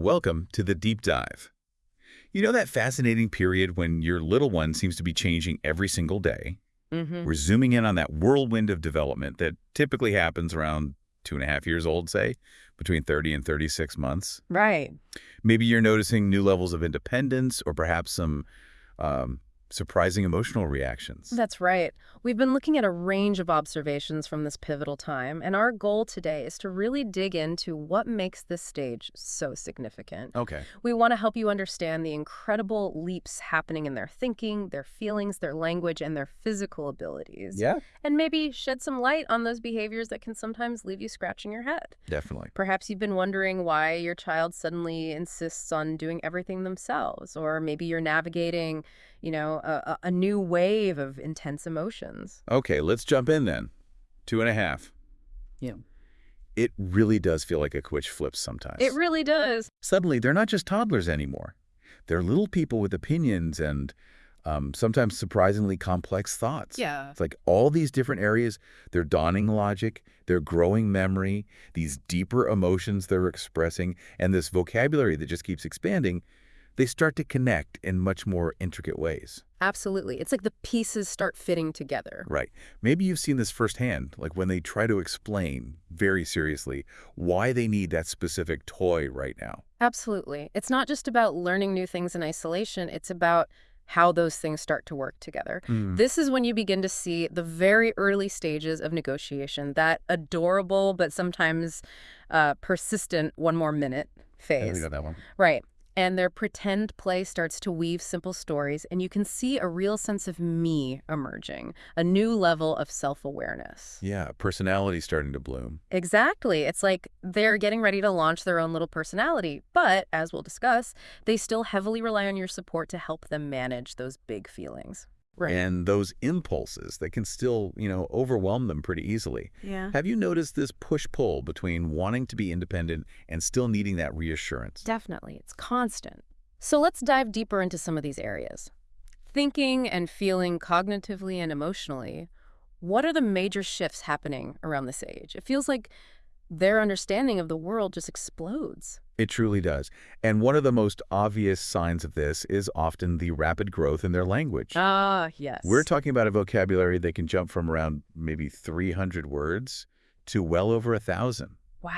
Welcome to the deep dive. You know that fascinating period when your little one seems to be changing every single day? Mm-hmm. We're zooming in on that whirlwind of development that typically happens around 2.5 years old, say, between 30 and 36 months. Right. Maybe you're noticing new levels of independence or perhaps some surprising emotional reactions. That's right. We've been looking at a range of observations from this pivotal time, and our goal today is to really dig into what makes this stage so significant. Okay. We want to help you understand the incredible leaps happening in their thinking, their feelings, their language, and their physical abilities. Yeah, And maybe shed some light on those behaviors that can sometimes leave you scratching your head. definitely. Perhaps you've been wondering why your child suddenly insists on doing everything themselves, or maybe you're navigating, a new wave of intense emotions. Okay, let's jump in then. 2.5. Yeah. It really does feel like a switch flips sometimes. It really does. Suddenly, they're not just toddlers anymore. They're little people with opinions and sometimes surprisingly complex thoughts. Yeah. It's like all these different areas, their dawning logic, their growing memory, these deeper emotions they're expressing, and this vocabulary that just keeps expanding, they start to connect in much more intricate ways. Absolutely. It's like the pieces start fitting together. Right. Maybe you've seen this firsthand, like when they try to explain very seriously why they need that specific toy right now. Absolutely. It's not just about learning new things in isolation. It's about how those things start to work together. This is when you begin to see the very early stages of negotiation, that adorable but sometimes persistent one more minute phase. Yeah, we got that one. Right. And their pretend play starts to weave simple stories, and you can see a real sense of me emerging, a new level of self-awareness. Yeah, personality starting to bloom. Exactly. It's like they're getting ready to launch their own little personality, but as we'll discuss, they still heavily rely on your support to help them manage those big feelings. Right. And those impulses that can still, overwhelm them pretty easily. Yeah. Have you noticed this push-pull between wanting to be independent and still needing that reassurance? Definitely. It's constant. So let's dive deeper into some of these areas. Thinking and feeling cognitively and emotionally, what are the major shifts happening around this age? It feels like their understanding of the world just explodes. It truly does. And one of the most obvious signs of this is often the rapid growth in their language. Ah, yes. We're talking about a vocabulary that can jump from around maybe 300 words to well over 1,000. Wow.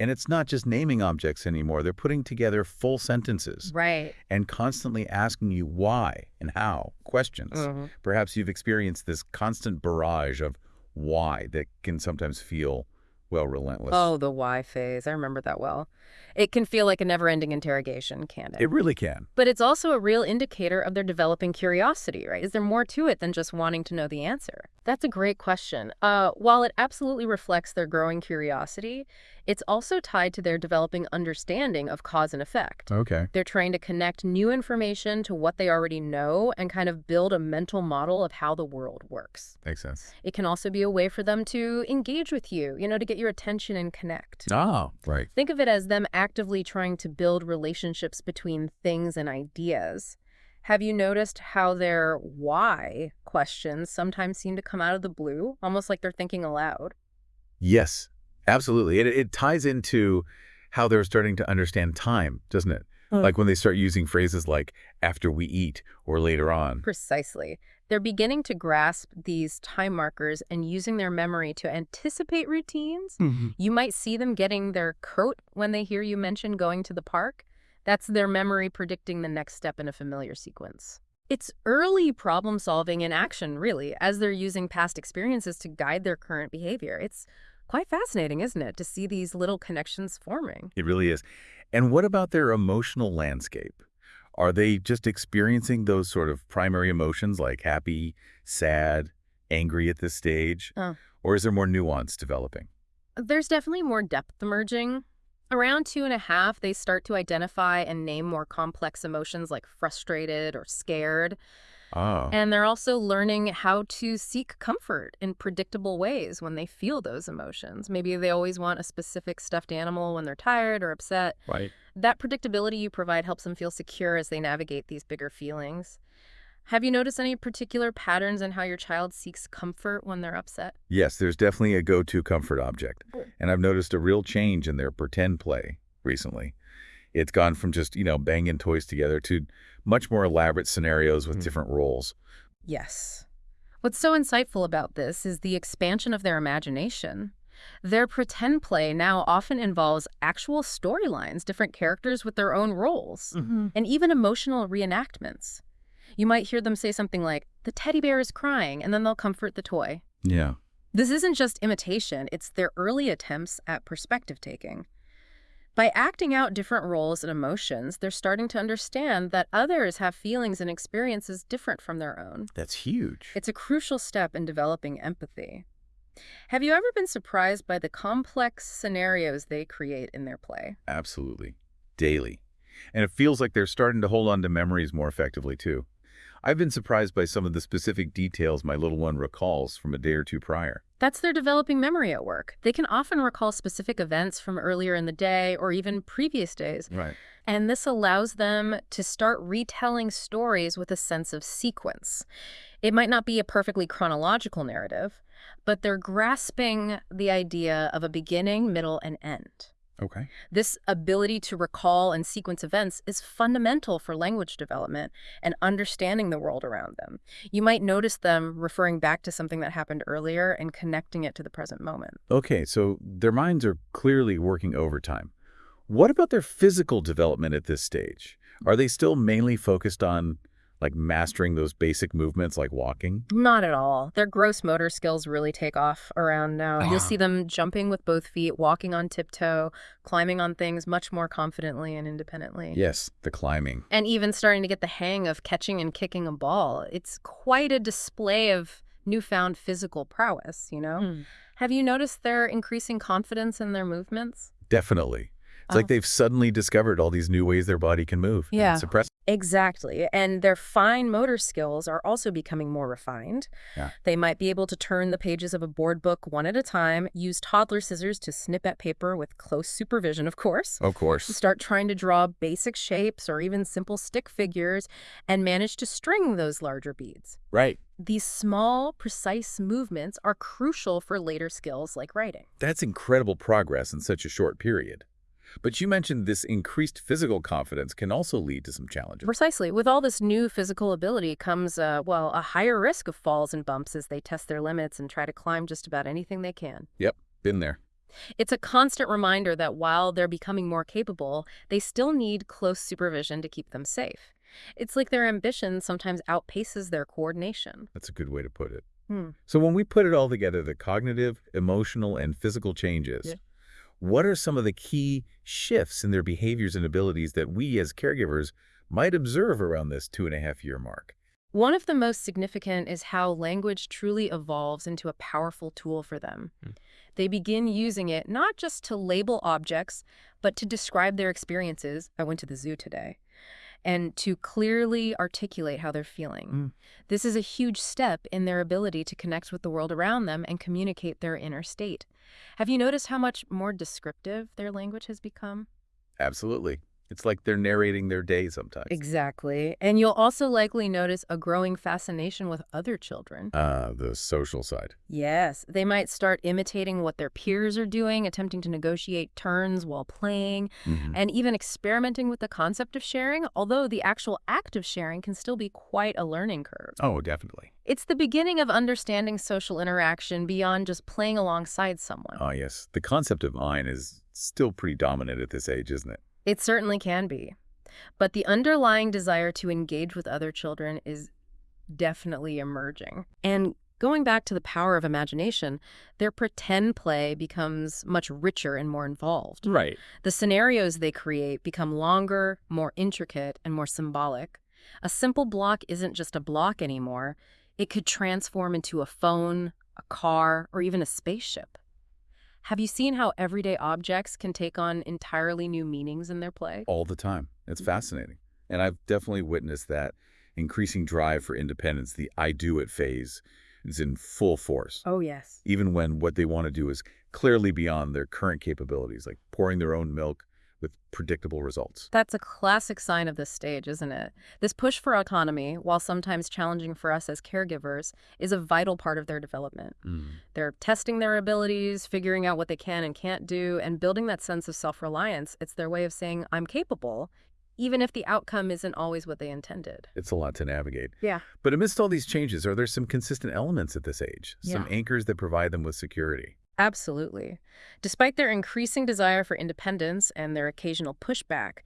And it's not just naming objects anymore. They're putting together full sentences Right. and constantly asking you why and how questions. Perhaps you've experienced this constant barrage of why that can sometimes feel, well, relentless. Oh, the why phase. I remember that well. It can feel like a never-ending interrogation, can't it? It really can. But it's also a real indicator of their developing curiosity, right? Is there more to it than just wanting to know the answer? That's a great question. While it absolutely reflects their growing curiosity, it's also tied to their developing understanding of cause and effect. Okay. They're trying to connect new information to what they already know and kind of build a mental model of how the world works. Makes sense. It can also be a way for them to engage with you, to get your attention and connect. Oh, right. Think of it as them actively trying to build relationships between things and ideas. Have you noticed how their why questions sometimes seem to come out of the blue, almost like they're thinking aloud? Yes, absolutely. It ties into how they're starting to understand time, doesn't it? Like when they start using phrases like after we eat or later on. Precisely. They're beginning to grasp these time markers and using their memory to anticipate routines. You might see them getting their coat when they hear you mention going to the park. That's their memory predicting the next step in a familiar sequence. It's early problem solving in action, really, as they're using past experiences to guide their current behavior. It's quite fascinating, isn't it, to see these little connections forming? It really is. And what about their emotional landscape? Are they just experiencing those sort of primary emotions like happy, sad, angry at this stage? Or is there more nuance developing? There's definitely more depth emerging. Around 2.5, they start to identify and name more complex emotions like frustrated or scared. Oh. And they're also learning how to seek comfort in predictable ways when they feel those emotions. Maybe they always want a specific stuffed animal when they're tired or upset. Right. That predictability you provide helps them feel secure as they navigate these bigger feelings. Have you noticed any particular patterns in how your child seeks comfort when they're upset? Yes, there's definitely a go-to comfort object. And I've noticed a real change in their pretend play recently. It's gone from just, banging toys together to much more elaborate scenarios with different roles. Yes. What's so insightful about this is the expansion of their imagination. Their pretend play now often involves actual storylines, different characters with their own roles, and even emotional reenactments. You might hear them say something like, "The teddy bear is crying," and then they'll comfort the toy. Yeah. This isn't just imitation, it's their early attempts at perspective taking. By acting out different roles and emotions, they're starting to understand that others have feelings and experiences different from their own. That's huge. It's a crucial step in developing empathy. Have you ever been surprised by the complex scenarios they create in their play? Absolutely. Daily. And it feels like they're starting to hold on to memories more effectively, too. I've been surprised by some of the specific details my little one recalls from a day or two prior. That's their developing memory at work. They can often recall specific events from earlier in the day or even previous days. Right. And this allows them to start retelling stories with a sense of sequence. It might not be a perfectly chronological narrative, but they're grasping the idea of a beginning, middle, and end. Okay. This ability to recall and sequence events is fundamental for language development and understanding the world around them. You might notice them referring back to something that happened earlier and connecting it to the present moment. Okay, so their minds are clearly working overtime. What about their physical development at this stage? Are they still mainly focused on, mastering those basic movements like walking? Not at all. Their gross motor skills really take off around now. You'll see them jumping with both feet, walking on tiptoe, climbing on things much more confidently and independently. Yes, the climbing. And even starting to get the hang of catching and kicking a ball. It's quite a display of newfound physical prowess, Have you noticed their increasing confidence in their movements? Definitely. It's like they've suddenly discovered all these new ways their body can move. Yeah. And suppress. Exactly. And their fine motor skills are also becoming more refined. Yeah. They might be able to turn the pages of a board book one at a time, use toddler scissors to snip at paper with close supervision, of course. Of course. Start trying to draw basic shapes or even simple stick figures and manage to string those larger beads. Right. These small, precise movements are crucial for later skills like writing. That's incredible progress in such a short period. But you mentioned this increased physical confidence can also lead to some challenges. Precisely. With all this new physical ability comes, a higher risk of falls and bumps as they test their limits and try to climb just about anything they can. Yep, been there. It's a constant reminder that while they're becoming more capable, they still need close supervision to keep them safe. It's like their ambition sometimes outpaces their coordination. That's a good way to put it. So when we put it all together, the cognitive, emotional, and physical changes, what are some of the key shifts in their behaviors and abilities that we as caregivers might observe around this 2.5-year mark? One of the most significant is how language truly evolves into a powerful tool for them. They begin using it not just to label objects, but to describe their experiences. I went to the zoo today. And to clearly articulate how they're feeling. This is a huge step in their ability to connect with the world around them and communicate their inner state. Have you noticed how much more descriptive their language has become? Absolutely. It's like they're narrating their day sometimes. Exactly. And you'll also likely notice a growing fascination with other children. The social side. Yes, they might start imitating what their peers are doing, attempting to negotiate turns while playing, and even experimenting with the concept of sharing, although the actual act of sharing can still be quite a learning curve. Oh, definitely. It's the beginning of understanding social interaction beyond just playing alongside someone. Oh, yes. The concept of mine is still pretty dominant at this age, isn't it? It certainly can be. But the underlying desire to engage with other children is definitely emerging. And going back to the power of imagination, their pretend play becomes much richer and more involved. Right. The scenarios they create become longer, more intricate, and more symbolic. A simple block isn't just a block anymore. It could transform into a phone, a car, or even a spaceship. Have you seen how everyday objects can take on entirely new meanings in their play? All the time. It's fascinating. And I've definitely witnessed that increasing drive for independence, the I do it phase, is in full force. Oh, yes. Even when what they want to do is clearly beyond their current capabilities, like pouring their own milk, with predictable results. That's a classic sign of this stage, isn't it? This push for autonomy, while sometimes challenging for us as caregivers, is a vital part of their development. They're testing their abilities, figuring out what they can and can't do, and building that sense of self-reliance. It's their way of saying, I'm capable, even if the outcome isn't always what they intended. It's a lot to navigate. Yeah. But amidst all these changes, are there some consistent elements at this age? Some Yeah. anchors that provide them with security? Absolutely. Despite their increasing desire for independence and their occasional pushback,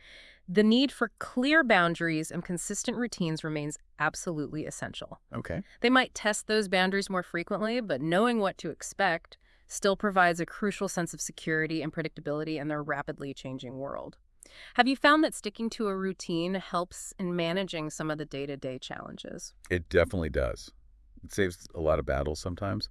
the need for clear boundaries and consistent routines remains absolutely essential. Okay. They might test those boundaries more frequently, but knowing what to expect still provides a crucial sense of security and predictability in their rapidly changing world. Have you found that sticking to a routine helps in managing some of the day-to-day challenges? It definitely does. It saves a lot of battles sometimes.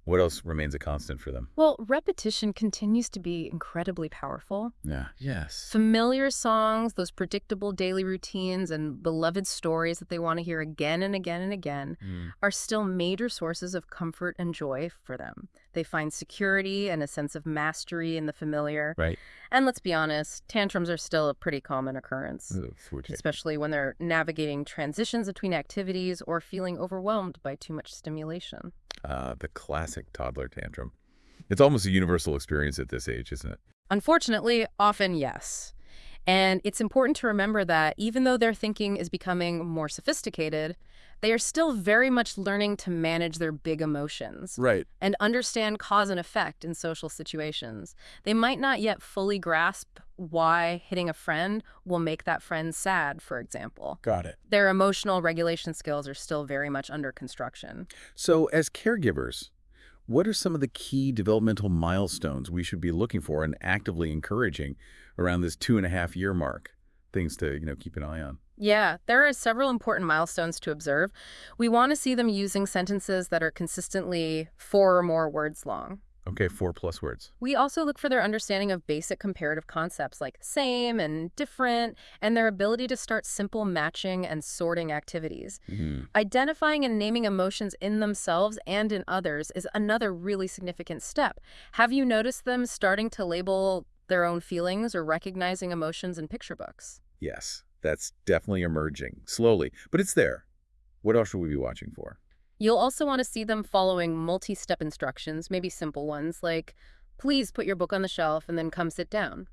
What else remains a constant for them? Well, repetition continues to be incredibly powerful. Yeah. Yes. Familiar songs, those predictable daily routines, and beloved stories that they want to hear again and again and again are still major sources of comfort and joy for them. They find security and a sense of mastery in the familiar. Right. And let's be honest, tantrums are still a pretty common occurrence, especially when they're navigating transitions between activities or feeling overwhelmed by too much stimulation. The classic toddler tantrum. It's almost a universal experience at this age, isn't it? Unfortunately, often yes. And it's important to remember that even though their thinking is becoming more sophisticated, they are still very much learning to manage their big emotions Right. and understand cause and effect in social situations. They might not yet fully grasp why hitting a friend will make that friend sad, for example. Got it. Their emotional regulation skills are still very much under construction. So as caregivers, what are some of the key developmental milestones we should be looking for and actively encouraging around this 2.5-year mark? Things to, keep an eye on. Yeah, there are several important milestones to observe. We want to see them using sentences that are consistently 4 or more words long. Okay, 4+ words. We also look for their understanding of basic comparative concepts like same and different, and their ability to start simple matching and sorting activities. Identifying and naming emotions in themselves and in others is another really significant step. Have you noticed them starting to label their own feelings or recognizing emotions in picture books? Yes, that's definitely emerging, slowly, but it's there. What else should we be watching for? You'll also want to see them following multi-step instructions, maybe simple ones like, please put your book on the shelf and then come sit down.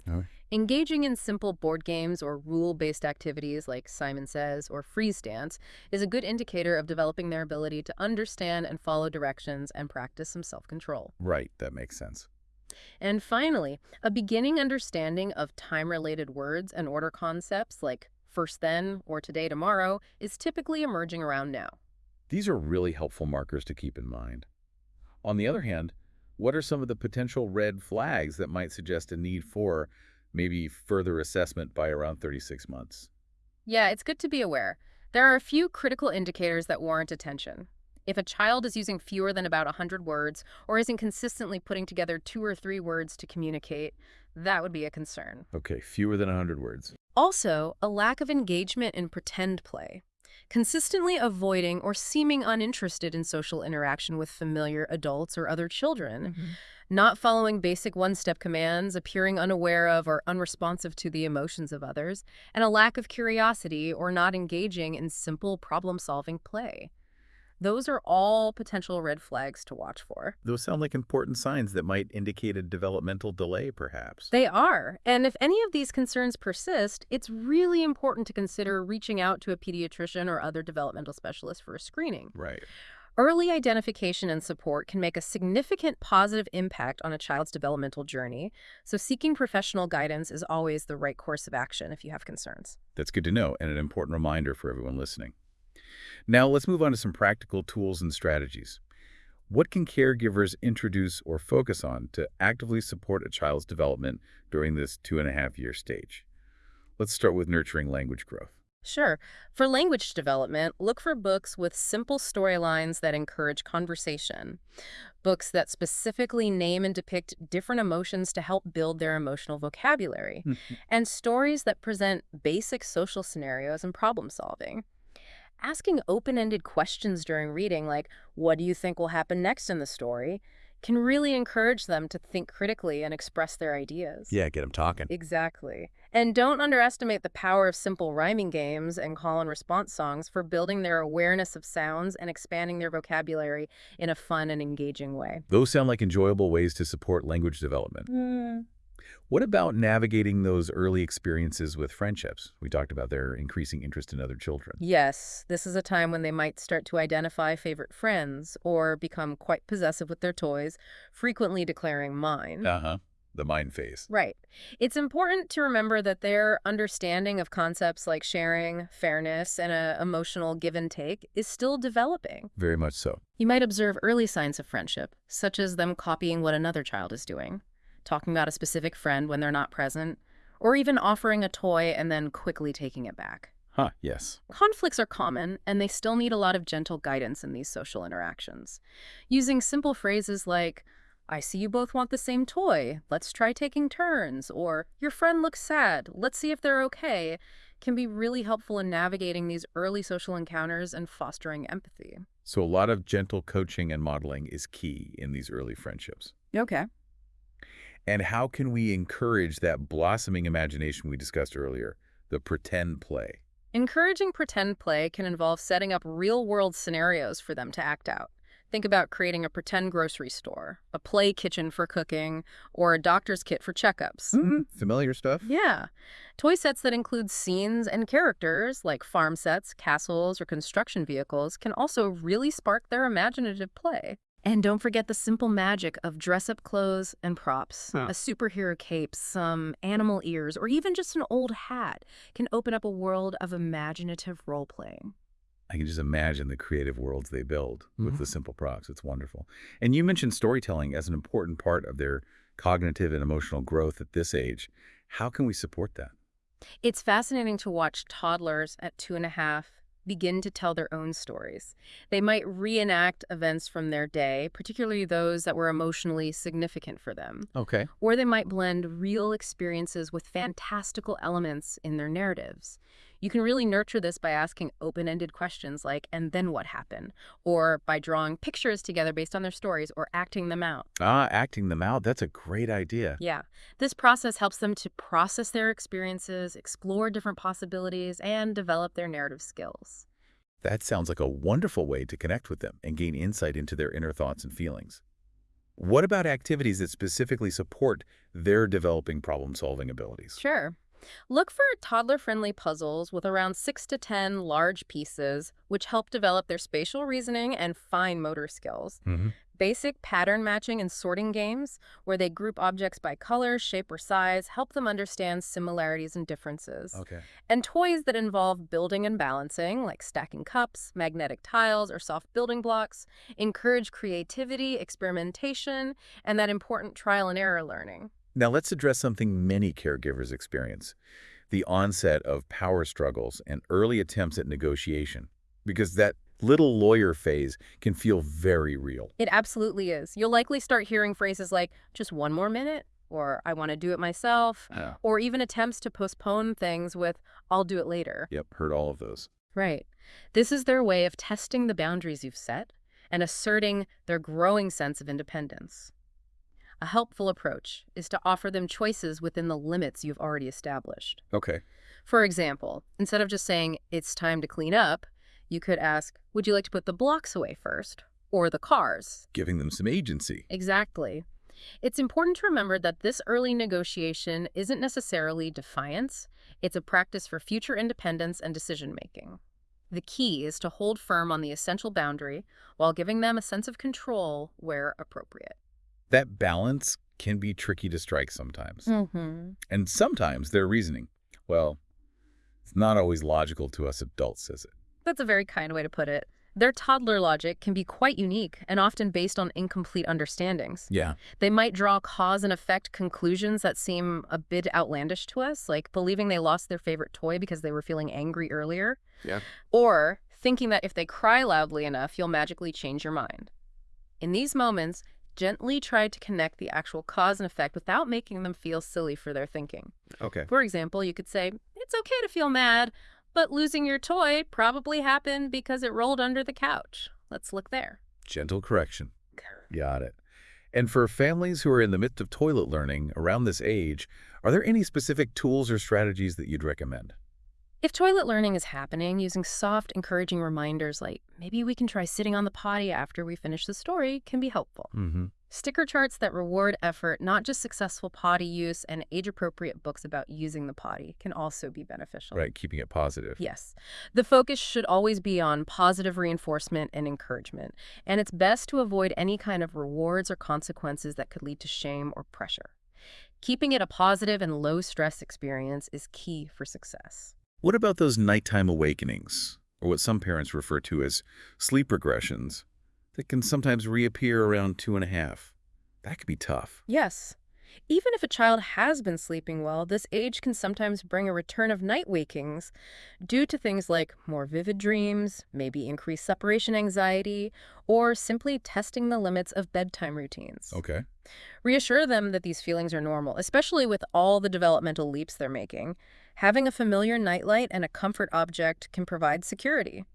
All right. Engaging in simple board games or rule-based activities like Simon Says or Freeze Dance is a good indicator of developing their ability to understand and follow directions and practice some self-control. Right, that makes sense. And finally, a beginning understanding of time-related words and order concepts like first then or today tomorrow is typically emerging around now. These are really helpful markers to keep in mind. On the other hand, what are some of the potential red flags that might suggest a need for maybe further assessment by around 36 months? Yeah, it's good to be aware. There are a few critical indicators that warrant attention. If a child is using fewer than about 100 words or isn't consistently putting together 2 or 3 words to communicate, that would be a concern. Okay, fewer than 100 words. Also, a lack of engagement in pretend play. Consistently avoiding or seeming uninterested in social interaction with familiar adults or other children. Not following basic one-step commands, appearing unaware of or unresponsive to the emotions of others, and a lack of curiosity or not engaging in simple problem-solving play. Those are all potential red flags to watch for. Those sound like important signs that might indicate a developmental delay, perhaps. They are. And if any of these concerns persist, it's really important to consider reaching out to a pediatrician or other developmental specialist for a screening. Right. Early identification and support can make a significant positive impact on a child's developmental journey, so seeking professional guidance is always the right course of action if you have concerns. That's good to know, and an important reminder for everyone listening. Now, let's move on to some practical tools and strategies. What can caregivers introduce or focus on to actively support a child's development during this 2.5-year stage? Let's start with nurturing language growth. Sure. For language development, look for books with simple storylines that encourage conversation. Books that specifically name and depict different emotions to help build their emotional vocabulary. And stories that present basic social scenarios and problem solving. Asking open-ended questions during reading, like, what do you think will happen next in the story, can really encourage them to think critically and express their ideas. Yeah, get them talking. Exactly. And don't underestimate the power of simple rhyming games and call and response songs for building their awareness of sounds and expanding their vocabulary in a fun and engaging way. Those sound like enjoyable ways to support language development. What about navigating those early experiences with friendships? We talked about their increasing interest in other children. Yes, this is a time when they might start to identify favorite friends or become quite possessive with their toys, frequently declaring mine. Uh-huh. The mind phase. Right. It's important to remember that their understanding of concepts like sharing, fairness, and an emotional give and take is still developing. Very much so. You might observe early signs of friendship, such as them copying what another child is doing, talking about a specific friend when they're not present, or even offering a toy and then quickly taking it back. Huh, yes. Conflicts are common, and they still need a lot of gentle guidance in these social interactions. Using simple phrases like, I see you both want the same toy, let's try taking turns, or your friend looks sad, let's see if they're okay, can be really helpful in navigating these early social encounters and fostering empathy. So a lot of gentle coaching and modeling is key in these early friendships. Okay. And how can we encourage that blossoming imagination we discussed earlier, the pretend play? Encouraging pretend play can involve setting up real-world scenarios for them to act out. Think about creating a pretend grocery store, a play kitchen for cooking, or a doctor's kit for checkups. Familiar stuff? Yeah. Toy sets that include scenes and characters, like farm sets, castles, or construction vehicles, can also really spark their imaginative play. And don't forget the simple magic of dress-up clothes and props. A superhero cape, some animal ears, or even just an old hat can open up a world of imaginative role-playing. I can just imagine the creative worlds they build with the simple props. It's wonderful. And you mentioned storytelling as an important part of their cognitive and emotional growth at this age. How can we support that? It's fascinating to watch toddlers at 2.5 begin to tell their own stories. They might reenact events from their day, particularly those that were emotionally significant for them. Okay. Or they might blend real experiences with fantastical elements in their narratives. You can really nurture this by asking open-ended questions like, and then what happened? Or by drawing pictures together based on their stories or acting them out. Acting them out. That's a great idea. Yeah. This process helps them to process their experiences, explore different possibilities, and develop their narrative skills. That sounds like a wonderful way to connect with them and gain insight into their inner thoughts and feelings. What about activities that specifically support their developing problem-solving abilities? Sure. Look for toddler-friendly puzzles with around 6 to 10 large pieces, which help develop their spatial reasoning and fine motor skills. Basic pattern matching and sorting games, where they group objects by color, shape, or size, help them understand similarities and differences. Okay. And toys that involve building and balancing, like stacking cups, magnetic tiles, or soft building blocks, encourage creativity, experimentation, and that important trial and error learning. Now let's address something many caregivers experience, the onset of power struggles and early attempts at negotiation, because that little lawyer phase can feel very real. It absolutely is. You'll likely start hearing phrases like, just one more minute, or I want to do it myself, or even attempts to postpone things with, I'll do it later. Yep, heard all of those. Right. This is their way of testing the boundaries you've set and asserting their growing sense of independence. A helpful approach is to offer them choices within the limits you've already established. Okay. For example, instead of just saying, it's time to clean up, you could ask, would you like to put the blocks away first? Or the cars? Giving them some agency. Exactly. It's important to remember that this early negotiation isn't necessarily defiance. It's a practice for future independence and decision-making. The key is to hold firm on the essential boundary while giving them a sense of control where appropriate. That balance can be tricky to strike sometimes. And sometimes their reasoning, well, it's not always logical to us adults, is it? That's a very kind way to put it. Their toddler logic can be quite unique and often based on incomplete understandings. Yeah. They might draw cause and effect conclusions that seem a bit outlandish to us, like believing they lost their favorite toy because they were feeling angry earlier. Yeah. Or thinking that if they cry loudly enough, you'll magically change your mind. In these moments, gently try to connect the actual cause and effect without making them feel silly for their thinking. Okay. For example, you could say, it's okay to feel mad, but losing your toy probably happened because it rolled under the couch. Let's look there. Gentle correction. Got it. And for families who are in the midst of toilet learning around this age, are there any specific tools or strategies that you'd recommend? If toilet learning is happening, using soft, encouraging reminders like, maybe we can try sitting on the potty after we finish the story, can be helpful. Sticker charts that reward effort, not just successful potty use, and age-appropriate books about using the potty can also be beneficial. Right, keeping it positive. Yes. The focus should always be on positive reinforcement and encouragement, and it's best to avoid any kind of rewards or consequences that could lead to shame or pressure. Keeping it a positive and low-stress experience is key for success. What about those nighttime awakenings, or what some parents refer to as sleep regressions, that can sometimes reappear around 2.5? That could be tough. Yes. Even if a child has been sleeping well, this age can sometimes bring a return of night wakings due to things like more vivid dreams, maybe increased separation anxiety, or simply testing the limits of bedtime routines. Okay. Reassure them that these feelings are normal, especially with all the developmental leaps they're making. Having a familiar nightlight and a comfort object can provide security.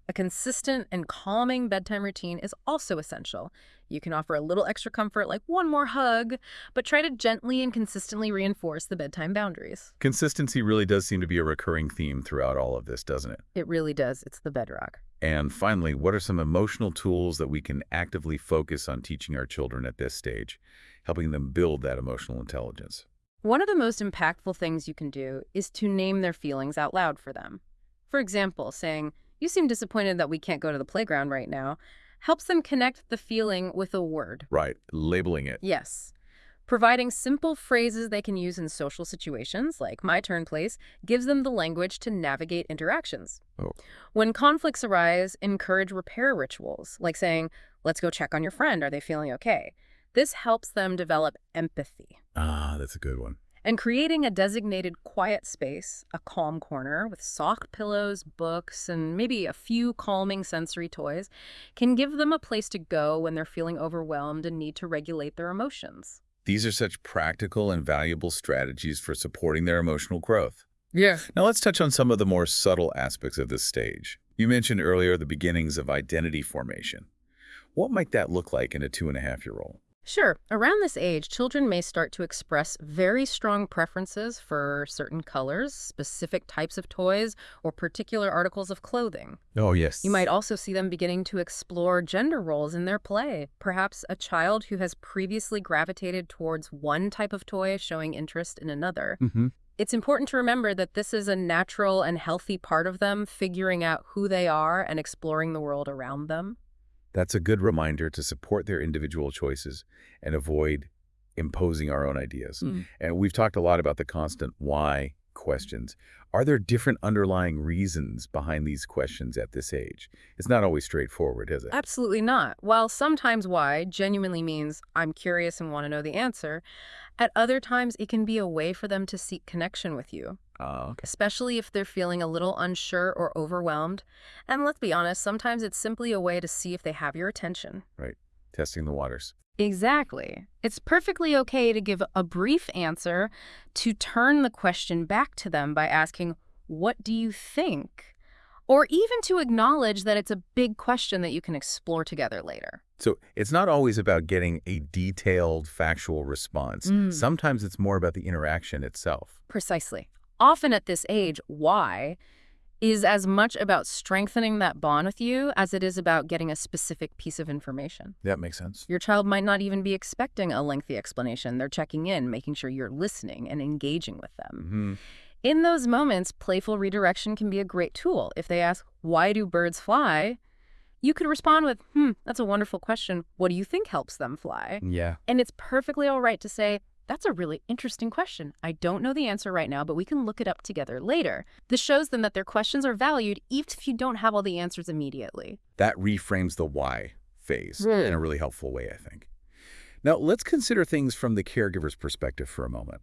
A consistent and calming bedtime routine is also essential. You can offer a little extra comfort, like one more hug, but try to gently and consistently reinforce the bedtime boundaries. Consistency really does seem to be a recurring theme throughout all of this, doesn't it? It really does. It's the bedrock. And finally, what are some emotional tools that we can actively focus on teaching our children at this stage, helping them build that emotional intelligence? One of the most impactful things you can do is to name their feelings out loud for them. For example, saying, "You seem disappointed that we can't go to the playground right now," helps them connect the feeling with a word. Right, labeling it. Yes. Providing simple phrases they can use in social situations, like "my turn, please," gives them the language to navigate interactions. Oh. When conflicts arise, encourage repair rituals, like saying, "Let's go check on your friend. Are they feeling okay?" This helps them develop empathy. Ah, that's a good one. And creating a designated quiet space, a calm corner with soft pillows, books, and maybe a few calming sensory toys, can give them a place to go when they're feeling overwhelmed and need to regulate their emotions. These are such practical and valuable strategies for supporting their emotional growth. Yeah. Now let's touch on some of the more subtle aspects of this stage. You mentioned earlier the beginnings of identity formation. What might that look like in a 2.5-year-old? Sure. Around this age, children may start to express very strong preferences for certain colors, specific types of toys, or particular articles of clothing. Oh, yes. You might also see them beginning to explore gender roles in their play. Perhaps a child who has previously gravitated towards one type of toy showing interest in another. It's important to remember that this is a natural and healthy part of them figuring out who they are and exploring the world around them. That's a good reminder to support their individual choices and avoid imposing our own ideas. And we've talked a lot about the constant why questions. Are there different underlying reasons behind these questions at this age? It's not always straightforward, is it? Absolutely not. While sometimes why genuinely means I'm curious and want to know the answer, at other times it can be a way for them to seek connection with you. Okay. Especially if they're feeling a little unsure or overwhelmed. And let's be honest, sometimes it's simply a way to see if they have your attention. Right. Testing the waters. Exactly. It's perfectly okay to give a brief answer, to turn the question back to them by asking, "What do you think?" Or even to acknowledge that it's a big question that you can explore together later. So it's not always about getting a detailed, factual response. Sometimes it's more about the interaction itself. Precisely. Often at this age, why is as much about strengthening that bond with you as it is about getting a specific piece of information. That makes sense. Your child might not even be expecting a lengthy explanation. They're checking in, making sure you're listening and engaging with them. In those moments, playful redirection can be a great tool. If they ask, "Why do birds fly?" you could respond with, "That's a wonderful question. What do you think helps them fly?" Yeah. And it's perfectly all right to say, "That's a really interesting question. I don't know the answer right now, but we can look it up together later." This shows them that their questions are valued even if you don't have all the answers immediately. That reframes the why phase in a really helpful way, I think. Now, let's consider things from the caregiver's perspective for a moment.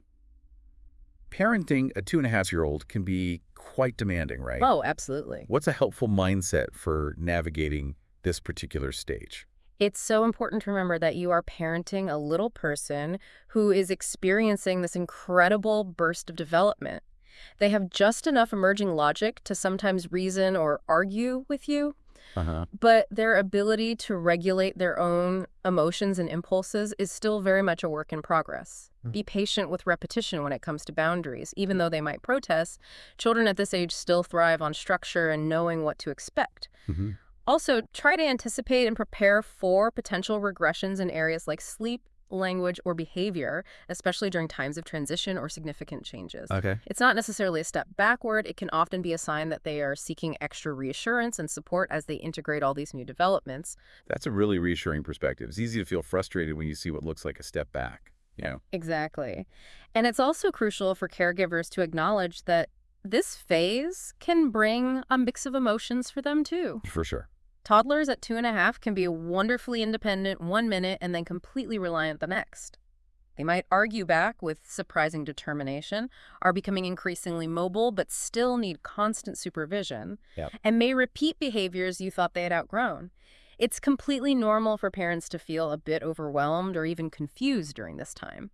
Parenting a 2.5-year-old can be quite demanding, right? Oh, absolutely. What's a helpful mindset for navigating this particular stage? It's so important to remember that you are parenting a little person who is experiencing this incredible burst of development. They have just enough emerging logic to sometimes reason or argue with you, Uh-huh. But their ability to regulate their own emotions and impulses is still very much a work in progress. Be patient with repetition when it comes to boundaries. Even though they might protest, children at this age still thrive on structure and knowing what to expect. Mm-hmm. Also, try to anticipate and prepare for potential regressions in areas like sleep, language, or behavior, especially during times of transition or significant changes. Okay. It's not necessarily a step backward. It can often be a sign that they are seeking extra reassurance and support as they integrate all these new developments. That's a really reassuring perspective. It's easy to feel frustrated when you see what looks like a step back. Exactly. And it's also crucial for caregivers to acknowledge that this phase can bring a mix of emotions for them too. For sure. Toddlers at 2.5 can be wonderfully independent 1 minute and then completely reliant the next. They might argue back with surprising determination, are becoming increasingly mobile but still need constant supervision, and may repeat behaviors you thought they had outgrown. It's completely normal for parents to feel a bit overwhelmed or even confused during this time.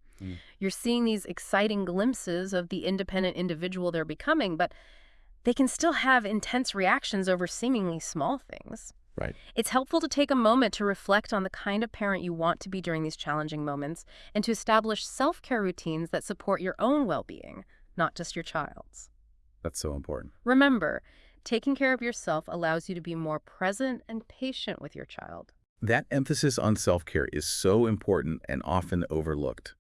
You're seeing these exciting glimpses of the independent individual they're becoming, but they can still have intense reactions over seemingly small things. Right. It's helpful to take a moment to reflect on the kind of parent you want to be during these challenging moments and to establish self-care routines that support your own well-being, not just your child's. That's so important. Remember, taking care of yourself allows you to be more present and patient with your child. That emphasis on self-care is so important and often overlooked.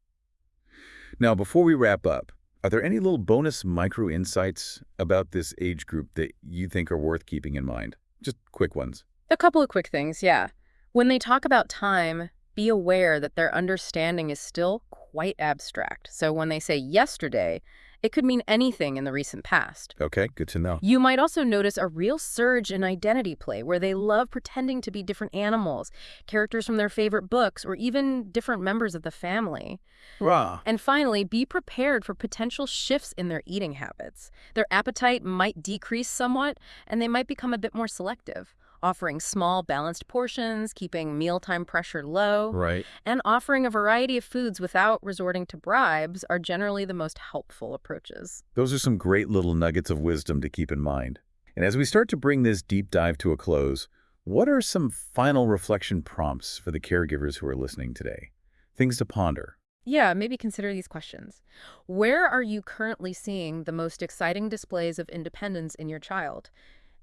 Now, before we wrap up, are there any little bonus micro insights about this age group that you think are worth keeping in mind? Just quick ones. A couple of quick things, yeah. When they talk about time, be aware that their understanding is still quite abstract. So when they say yesterday, it could mean anything in the recent past. Okay, good to know. You might also notice a real surge in identity play where they love pretending to be different animals, characters from their favorite books, or even different members of the family. Wow. And finally, be prepared for potential shifts in their eating habits. Their appetite might decrease somewhat, and they might become a bit more selective, offering small, balanced portions, keeping mealtime pressure low, Right. and offering a variety of foods without resorting to bribes are generally the most helpful approaches. Those are some great little nuggets of wisdom to keep in mind. And as we start to bring this deep dive to a close, what are some final reflection prompts for the caregivers who are listening today? Things to ponder. Yeah, maybe consider these questions. Where are you currently seeing the most exciting displays of independence in your child?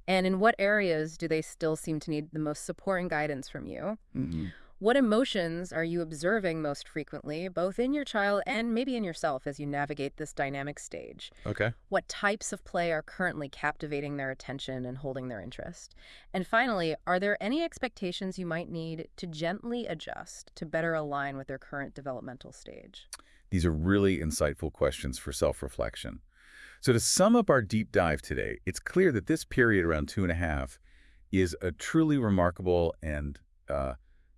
And in what areas do they still seem to need the most support and guidance from you? What emotions are you observing most frequently, both in your child and maybe in yourself as you navigate this dynamic stage? Okay. What types of play are currently captivating their attention and holding their interest? And finally, are there any expectations you might need to gently adjust to better align with their current developmental stage? These are really insightful questions for self-reflection. So to sum up our deep dive today, it's clear that this period around 2.5 is a truly remarkable and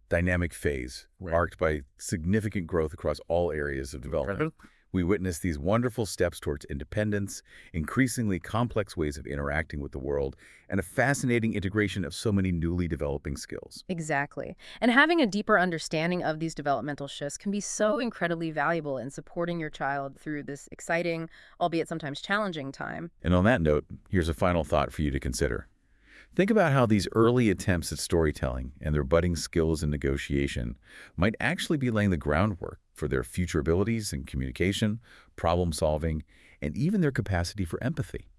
dynamic phase, marked by significant growth across all areas of development. We witness these wonderful steps towards independence, increasingly complex ways of interacting with the world, and a fascinating integration of so many newly developing skills. Exactly. And having a deeper understanding of these developmental shifts can be so incredibly valuable in supporting your child through this exciting, albeit sometimes challenging time. And on that note, here's a final thought for you to consider. Think about how these early attempts at storytelling and their budding skills in negotiation might actually be laying the groundwork for their future abilities in communication, problem solving, and even their capacity for empathy.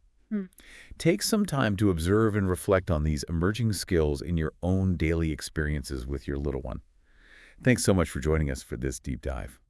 Take some time to observe and reflect on these emerging skills in your own daily experiences with your little one. Thanks so much for joining us for this deep dive.